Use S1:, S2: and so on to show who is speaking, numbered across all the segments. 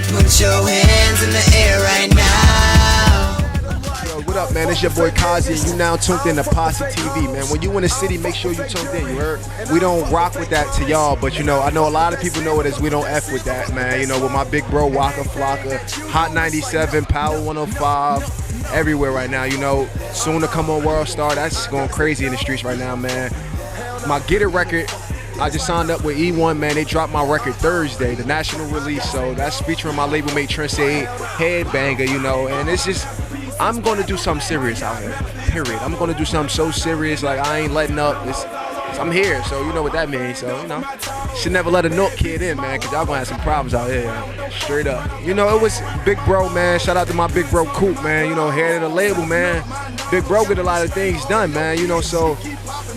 S1: Put your hands in the air right now.
S2: Yo, what up, man? It's your boy Kazzie, and you now tuned in to POSSETV, man. When you in the city, make sure you tuned in, you heard? We don't rock with that to y'all, but you know, I know a lot of people know it as we don't F with that, man. You know, with my big bro, Waka Flocka, Hot 97, Power 105, everywhere right now, you know. Soon to come on World Star, that's going crazy in the streets right now, man. My Get It record, I just signed up with E1, man. They dropped my record Thursday, the national release, so that's featuring my label mate Trent Headbanger, you know, and it's just, I'm gonna do something serious out here, period. I'm gonna do something so serious, like I ain't letting up. I'm here, so you know what that means, so you know. Should never let a North kid in, man, cause y'all gonna have some problems out here, straight up. You know, it was Big Bro, man. Shout out to my Big Bro Coop, man. You know, head of the label, man. Big Bro get a lot of things done, man, you know, so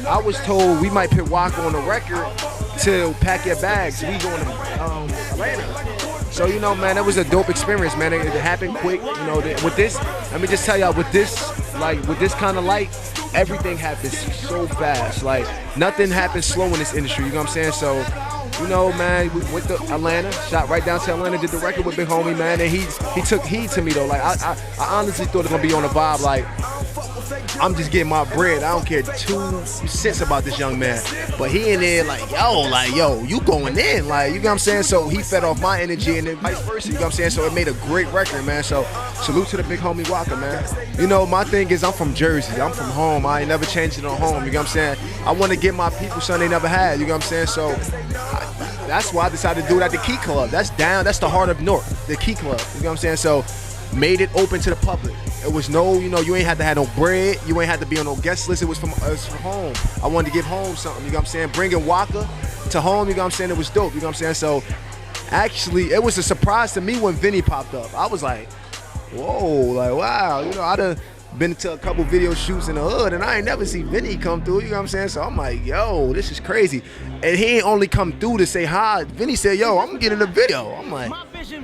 S2: I was told we might put Waka on the record to pack your bags. We going to Atlanta. So, you know, man, that was a dope experience, man. It happened quick, you know. With this, let me just tell y'all, with this kind of light, everything happens so fast. Like, nothing happens slow in this industry, you know what I'm saying? So, you know, man, we went to Atlanta, shot right down to Atlanta, did the record with Big Homie, man, and he took heed to me, though. Like, I honestly thought it was going to be on a vibe, like, I'm just getting my bread. I don't care 2 cents about this young man. But he in there like, yo, you going in. Like, you know what I'm saying? So he fed off my energy and then vice versa, you know what I'm saying? So it made a great record, man. So salute to the big homie Waka, man. You know, my thing is I'm from Jersey. I'm from home. I ain't never changed it on home, you know what I'm saying? I want to give my people something they never had, you know what I'm saying? So that's why I decided to do it at the Key Club. That's the heart of North, the Key Club, you know what I'm saying? So made it open to the public. It was no, you know, you ain't had to have no bread. You ain't had to be on no guest list. It was from us from home. I wanted to give home something, you know what I'm saying? Bringing Waka to home, you know what I'm saying? It was dope, you know what I'm saying? So actually, it was a surprise to me when Vinny popped up. I was like, whoa, like, wow. You know, I done been to a couple video shoots in the hood, and I ain't never seen Vinny come through, you know what I'm saying? So I'm like, yo, this is crazy. And he ain't only come through to say hi. Vinny said, yo, I'm getting a video. I'm like,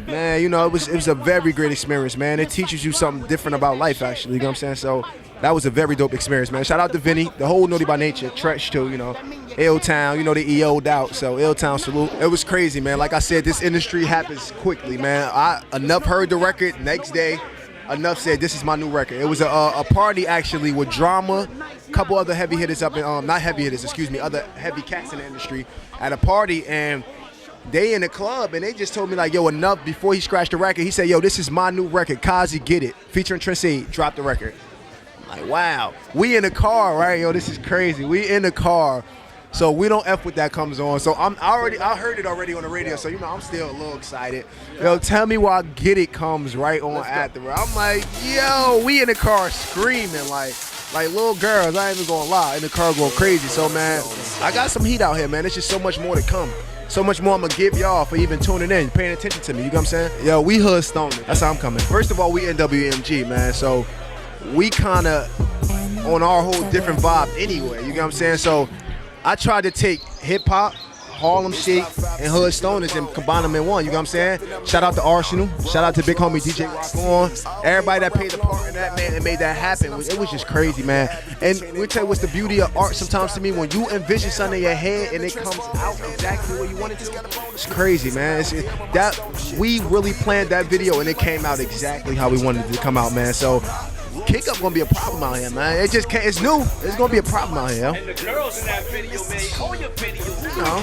S2: man, you know, it was a very great experience, man. It teaches you something different about life, actually, you know what I'm saying? So that was a very dope experience, man. Shout out to Vinny, the whole Naughty by Nature, Tretch too, you know. Ill-Town, you know, they EO'd out, so Ill-Town salute. It was crazy, man. Like I said, this industry happens quickly, man. Enuff heard the record next day. Enuff said, this is my new record. It was a party, actually, with Drama, a couple other heavy hitters up in, not heavy hitters, excuse me, other heavy cats in the industry at a party, and they in the club, and they just told me, like, yo, Enuff, before he scratched the record, he said, yo, this is my new record, Kazzie, get it, featuring Trent, drop the record. I'm like, wow. We in the car, right? Yo, this is crazy. We in the car. So we don't F with that comes on. So I heard it already on the radio. So you know I'm still a little excited. Yo, tell me why Get It comes right on after. I'm like, yo, we in the car screaming like little girls. I ain't even gonna lie, in the car going crazy. So man, I got some heat out here, man. There's just so much more to come. So much more I'm gonna give y'all for even tuning in, paying attention to me. You know what I'm saying? Yo, we hood stoner. That's how I'm coming. First of all, we NWMG, man. So we kinda on our whole different vibe anyway. You know what I'm saying? So I tried to take hip-hop, Harlem Shake, and Hood Stoners and combine them in one, you know what I'm saying? Shout out to Arsenal, shout out to big homie DJ Rock On, everybody that played a part in that, man, and made that happen. It was just crazy, man. And we tell you what's the beauty of art sometimes to me, when you envision something in your head and it comes out exactly where you want it to, it's crazy, man. We really planned that video and it came out exactly how we wanted it to come out, man. So kick up gonna be a problem out here, man. It just can't. It's new. It's gonna be a problem out here.
S3: And the girls in that video, man, call your video.
S2: You know,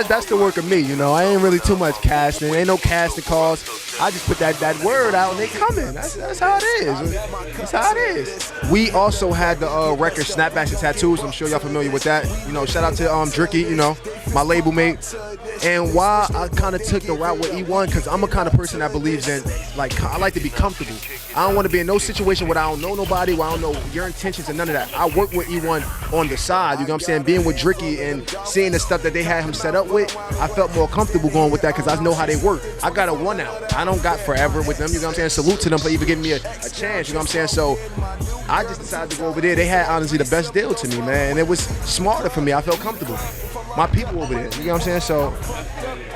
S2: that's the work of me. You know, I ain't really too much casting. Ain't no casting calls. I just put that word out and they coming. That's how it is. That's how it is. We also had the record Snapbacks and Tattoos. I'm sure y'all familiar with that. You know, shout out to Dricky. You know, my label mate. And why I kind of took the route with E1, because I'm a kind of person that believes in, like, I like to be comfortable. I don't want to be in no situation where I don't know nobody, where I don't know your intentions and none of that. I work with E1 on the side, you know what I'm saying? Being with Dricky and seeing the stuff that they had him set up with, I felt more comfortable going with that because I know how they work. I got a 1 out. I don't got forever with them, you know what I'm saying? Salute to them for even giving me a chance, you know what I'm saying? So I just decided to go over there. They had, honestly, the best deal to me, man. And it was smarter for me. I felt comfortable. My people over there, you know what I'm saying? So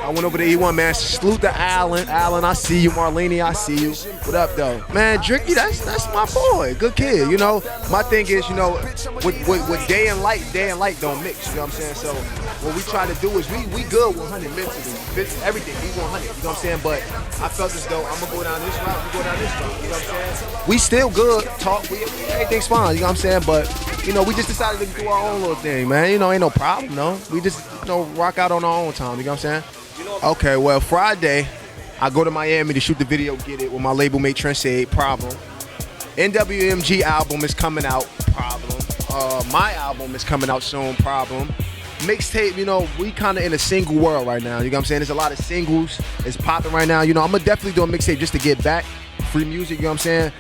S2: I went over to E1, man. Salute to Allen. Allen, I see you. Marlene, I see you. What up, though? Man, Dricky, that's my boy. Good kid, you know. My thing is, you know, with day and light don't mix, you know what I'm saying? So what we try to do is we good 100 mentally, everything, we 100, you know what I'm saying? But I felt as though I'm gonna go down this route, you go down this route, you know what I'm saying? We still good, talk, everything's fine, you know what I'm saying? But, you know, we just decided to do our own little thing, man. You know, ain't no problem, no. We just, you know, rock out on our own time, you know what I'm saying? Okay, well, Friday, I go to Miami to shoot the video, Get It, with my label mate Trent Said, Problem. NWMG album is coming out, Problem. My album is coming out soon, Problem. Mixtape, you know, we kind of in a single world right now, you know what I'm saying? There's a lot of singles, it's popping right now. You know, I'm gonna definitely do a mixtape just to get back, free music, you know what I'm saying?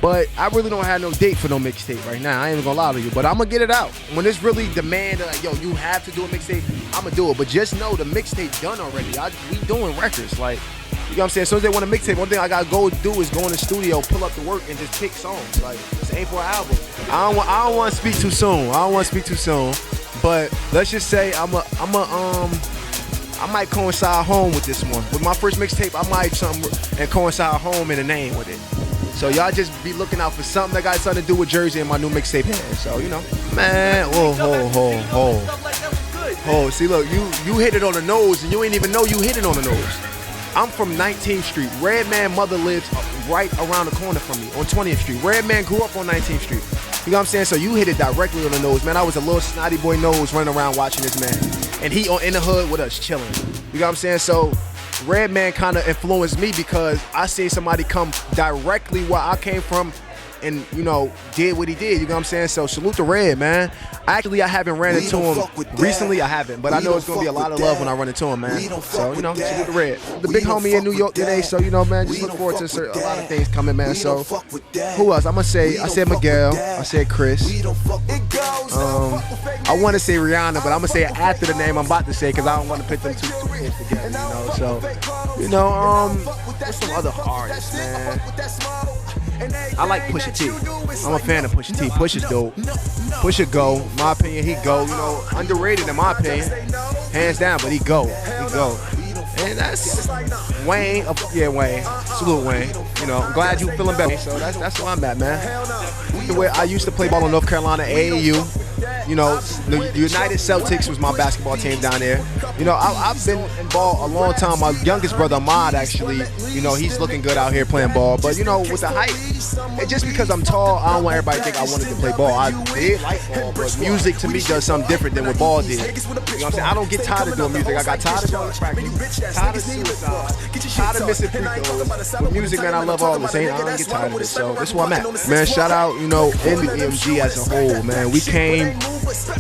S2: But I really don't have no date for no mixtape right now. I ain't even gonna lie to you, but I'm gonna get it out. When it's really demand, like, yo, you have to do a mixtape, I'm gonna do it. But just know the mixtape done already. We doing records, like, you know what I'm saying? As soon as they want a mixtape, one thing I gotta go do is go in the studio, pull up the work, and just pick songs. Like, this ain't for an album. I don't want to speak too soon. But let's just say I might coincide home with this one. With my first mixtape, I might something and coincide home in the name with it. So y'all just be looking out for something that got something to do with Jersey and my new mixtape. So, you know, man, see, look, you hit it on the nose and you ain't even know you hit it on the nose. I'm from 19th Street. Redman mother lives right around the corner from me on 20th Street. Redman grew up on 19th Street. You know what I'm saying? So you hit it directly on the nose, man. I was a little snotty boy nose running around watching this man. And he in the hood with us chilling. You know what I'm saying? So Redman kind of influenced me because I seen somebody come directly where I came from and, you know, did what he did. You know what I'm saying? So salute to Red, man. Actually, I haven't ran into him recently. I haven't, but I know it's gonna be a lot of love when I run into him, man. So, you know, salute to Red. The big homie in New York today. So, you know, man, just look forward to a lot of things coming, man. So, who else? I'm gonna say, I said Miguel. I said Chris. I want to say Rihanna, but I'm gonna say it after the name I'm about to say because I don't want to put them two names together. You know, so, you know, there's some other artists, man. I like Pusha T. I'm a fan of Pusha T. Pusha's dope. Pusha go. My opinion, he go. You know, underrated in my opinion. Hands down, but he go. And that's Wayne. Yeah, Wayne. Salute, Wayne. You know, I'm glad you feeling better. So that's where I'm at, man. The way I used to play ball in North Carolina, AAU. You know, the United Celtics was my basketball team down there. You know, I've been in ball a long time. My youngest brother, Ahmad, actually, you know, he's looking good out here playing ball. But, you know, with the height, it's just because I'm tall, I don't want everybody to think I wanted to play ball. I did like ball, but music to me does something different than what ball did. You know what I'm saying? I don't get tired of doing music. I got tired of going to practice, tired of suicide, tired of missing free throws. With music, man, I love all this. I don't get tired of it. So this is where I'm at. Man, shout out, you know, NWMG as a whole, man. We came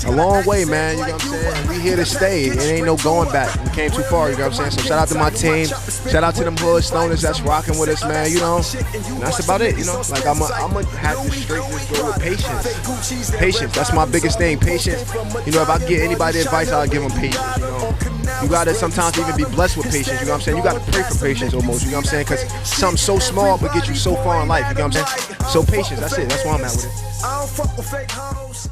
S2: a long way, man, you know what I'm saying? We here to stay. It ain't no going back. We came too far, you know what I'm saying? So shout out to my team. Shout out to them hood stoners that's rocking with us, man, you know? And that's about it, you know? Like, I'm gonna have to straight this go with patience. Patience, that's my biggest thing, patience. You know, if I get anybody advice, I'll give them patience, you know? You gotta sometimes even be blessed with patience, you know what I'm saying? You gotta pray for patience almost, you know what I'm saying? Because something so small but get you so far in life, you know what I'm saying? So patience, that's it, that's where I'm at with it. I don't fuck with fake hoes.